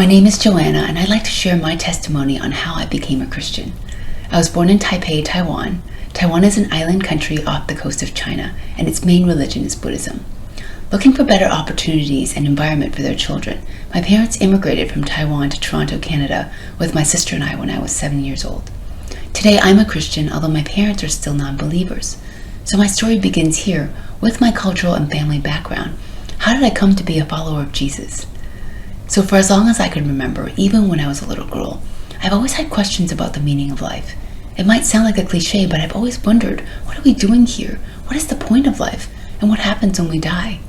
My name is Joanna, and I'd like to share my testimony on how I became a Christian. I was born in Taipei, Taiwan. Taiwan is an island country off the coast of China, and its main religion is Buddhism. Looking for better opportunities and environment for their children, my parents immigrated from Taiwan to Toronto, Canada, with my sister and I when I was 7 years old. Today I'm a Christian, although my parents are still non-believers. So my story begins here, with my cultural and family background. How did I come to be a follower of Jesus? So for as long as I can remember, even when I was a little girl, I've always had questions about the meaning of life. It might sound like a cliche, but I've always wondered, what are we doing here? What is the point of life? And what happens when we die?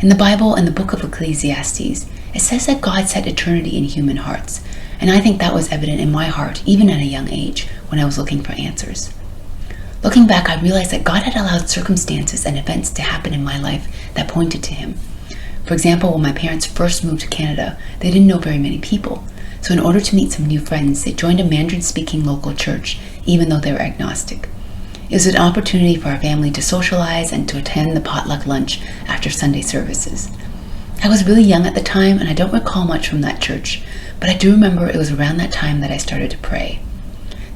In the Bible, in the book of Ecclesiastes, it says that God set eternity in human hearts, and I think that was evident in my heart, even at a young age, when I was looking for answers. Looking back, I realized that God had allowed circumstances and events to happen in my life that pointed to Him. For example, when my parents first moved to Canada, they didn't know very many people. So in order to meet some new friends, they joined a Mandarin-speaking local church, even though they were agnostic. It was an opportunity for our family to socialize and to attend the potluck lunch after Sunday services. I was really young at the time, and I don't recall much from that church, but I do remember it was around that time that I started to pray.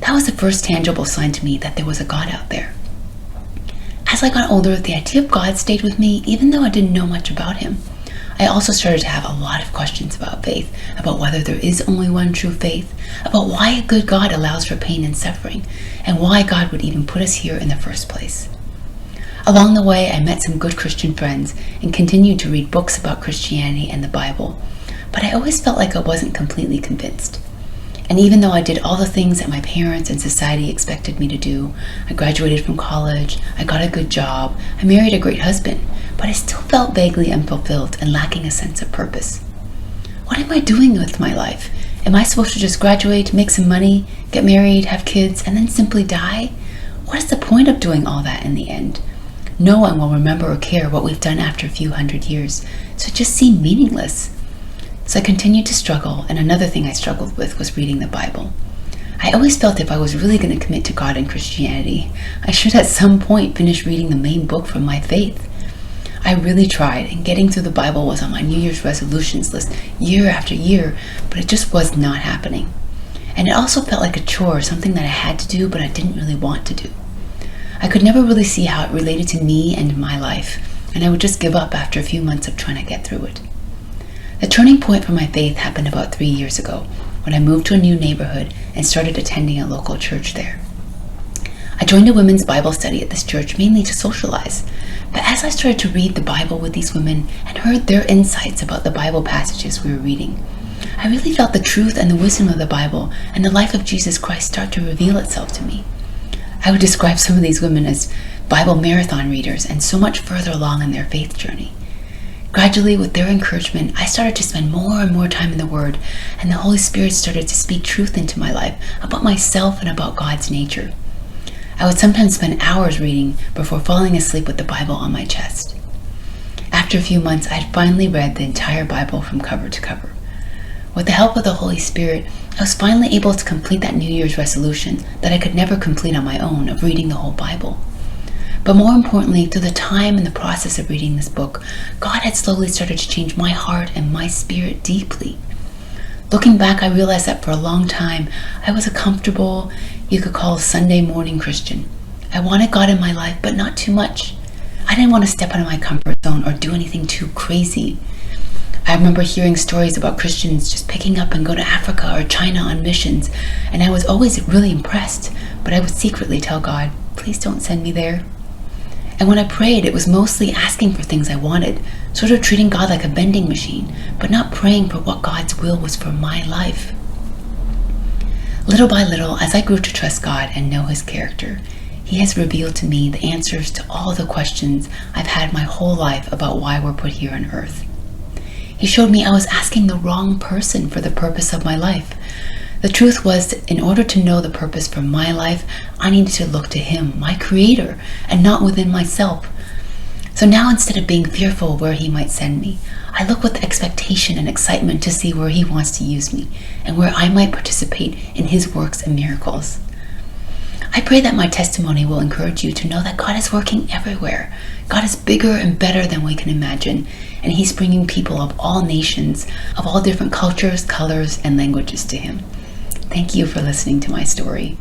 That was the first tangible sign to me that there was a God out there. As I got older, the idea of God stayed with me, even though I didn't know much about Him. I also started to have a lot of questions about faith, about whether there is only one true faith, about why a good God allows for pain and suffering, and why God would even put us here in the first place. Along the way, I met some good Christian friends and continued to read books about Christianity and the Bible, but I always felt like I wasn't completely convinced. And even though I did all the things that my parents and society expected me to do, I graduated from college, I got a good job, I married a great husband, but I still felt vaguely unfulfilled and lacking a sense of purpose. What am I doing with my life? Am I supposed to just graduate, make some money, get married, have kids, and then simply die? What is the point of doing all that in the end? No one will remember or care what we've done after a few hundred years, so it just seemed meaningless. So I continued to struggle, and another thing I struggled with was reading the Bible. I always felt if I was really going to commit to God and Christianity, I should at some point finish reading the main book from my faith. I really tried, and getting through the Bible was on my New Year's resolutions list year after year, but it just was not happening. And it also felt like a chore, something that I had to do but I didn't really want to do. I could never really see how it related to me and my life, and I would just give up after a few months of trying to get through it. The turning point for my faith happened about 3 years ago, when I moved to a new neighborhood and started attending a local church there. I joined a women's Bible study at this church mainly to socialize, but as I started to read the Bible with these women and heard their insights about the Bible passages we were reading, I really felt the truth and the wisdom of the Bible and the life of Jesus Christ start to reveal itself to me. I would describe some of these women as Bible marathon readers and so much further along in their faith journey. Gradually, with their encouragement, I started to spend more and more time in the Word, and the Holy Spirit started to speak truth into my life about myself and about God's nature. I would sometimes spend hours reading before falling asleep with the Bible on my chest. After a few months, I had finally read the entire Bible from cover to cover. With the help of the Holy Spirit, I was finally able to complete that New Year's resolution that I could never complete on my own of reading the whole Bible. But more importantly, through the time and the process of reading this book, God had slowly started to change my heart and my spirit deeply. Looking back, I realized that for a long time, I was a comfortable, you could call a Sunday morning Christian. I wanted God in my life, but not too much. I didn't want to step out of my comfort zone or do anything too crazy. I remember hearing stories about Christians just picking up and go to Africa or China on missions, and I was always really impressed, but I would secretly tell God, please don't send me there. And when I prayed, it was mostly asking for things I wanted, sort of treating God like a vending machine, but not praying for what God's will was for my life. Little by little, as I grew to trust God and know His character, He has revealed to me the answers to all the questions I've had my whole life about why we're put here on earth. He showed me I was asking the wrong person for the purpose of my life. The truth was that in order to know the purpose for my life, I needed to look to Him, my Creator, and not within myself. So now instead of being fearful where He might send me, I look with expectation and excitement to see where He wants to use me and where I might participate in His works and miracles. I pray that my testimony will encourage you to know that God is working everywhere. God is bigger and better than we can imagine, and He's bringing people of all nations, of all different cultures, colors, and languages to Him. Thank you for listening to my story.